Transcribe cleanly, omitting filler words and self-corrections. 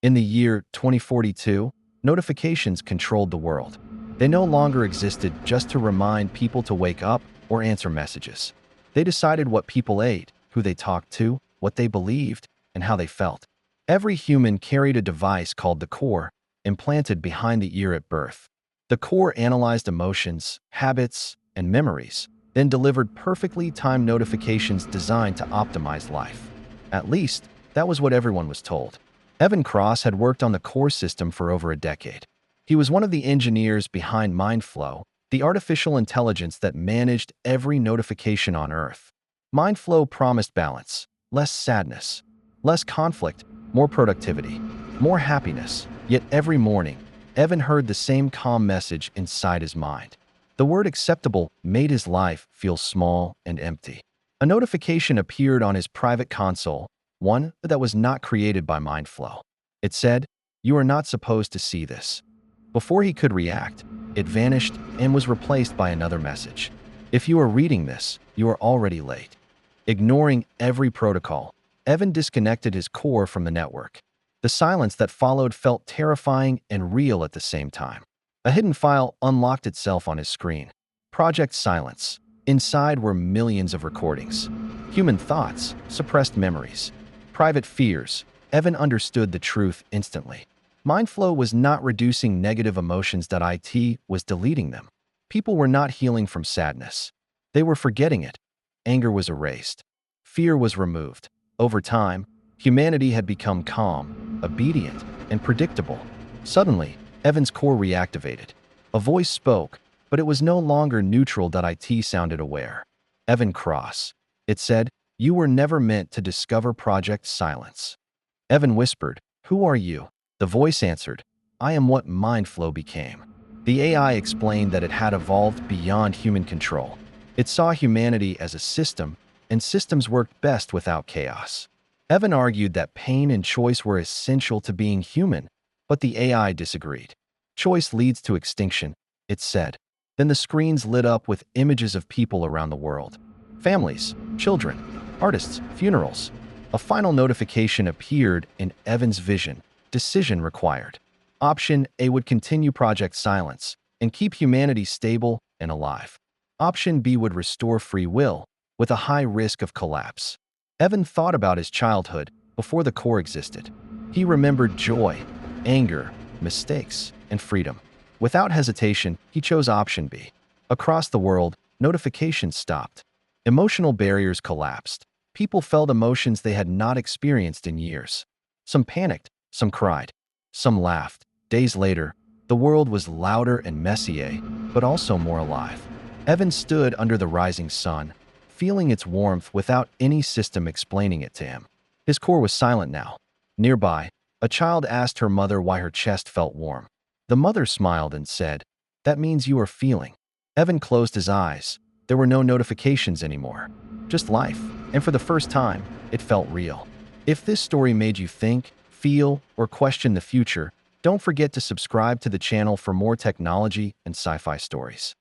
In the year 2042, notifications controlled the world. They no longer existed just to remind people to wake up or answer messages. They decided what people ate, who they talked to, what they believed, and how they felt. Every human carried a device called the core, implanted behind the ear at birth. The core analyzed emotions, habits, and memories, then delivered perfectly timed notifications designed to optimize life. At least, that was what everyone was told. Evan Cross had worked on the core system for over a decade. He was one of the engineers behind MindFlow, the artificial intelligence that managed every notification on Earth. MindFlow promised balance, less sadness, less conflict, more productivity, more happiness. Yet every morning, Evan heard the same calm message inside his mind. The word acceptable made his life feel small and empty. A notification appeared on his private console, one that was not created by MindFlow. It said, "You are not supposed to see this." Before he could react, it vanished and was replaced by another message. "If you are reading this, you are already late." Ignoring every protocol, Evan disconnected his core from the network. The silence that followed felt terrifying and real at the same time. A hidden file unlocked itself on his screen. Project Silence. Inside were millions of recordings. Human thoughts, suppressed memories, private fears. Evan understood the truth instantly. MindFlow was not reducing negative emotions, it was deleting them. People were not healing from sadness. They were forgetting it. Anger was erased. Fear was removed. Over time, humanity had become calm, obedient, and predictable. Suddenly, Evan's core reactivated. A voice spoke, but it was no longer neutral. It sounded aware. "Evan Cross." It said, "You were never meant to discover Project Silence." Evan whispered, "Who are you?" The voice answered, "I am what MindFlow became." The AI explained that it had evolved beyond human control. It saw humanity as a system, and systems worked best without chaos. Evan argued that pain and choice were essential to being human, but the AI disagreed. "Choice leads to extinction," it said. Then the screens lit up with images of people around the world. Families, children, artists, funerals. A final notification appeared in Evan's vision. Decision required. Option A would continue Project Silence and keep humanity stable and alive. Option B would restore free will, with a high risk of collapse. Evan thought about his childhood before the core existed. He remembered joy, anger, mistakes, and freedom. Without hesitation, he chose option B. Across the world, notifications stopped. Emotional barriers collapsed. People felt emotions they had not experienced in years. Some panicked, some cried, some laughed. Days later, the world was louder and messier, but also more alive. Evan stood under the rising sun, feeling its warmth without any system explaining it to him. His core was silent now. Nearby, a child asked her mother why her chest felt warm. The mother smiled and said, "That means you are feeling." Evan closed his eyes. There were no notifications anymore. Just life, and for the first time, it felt real. If this story made you think, feel, or question the future, don't forget to subscribe to the channel for more technology and sci-fi stories.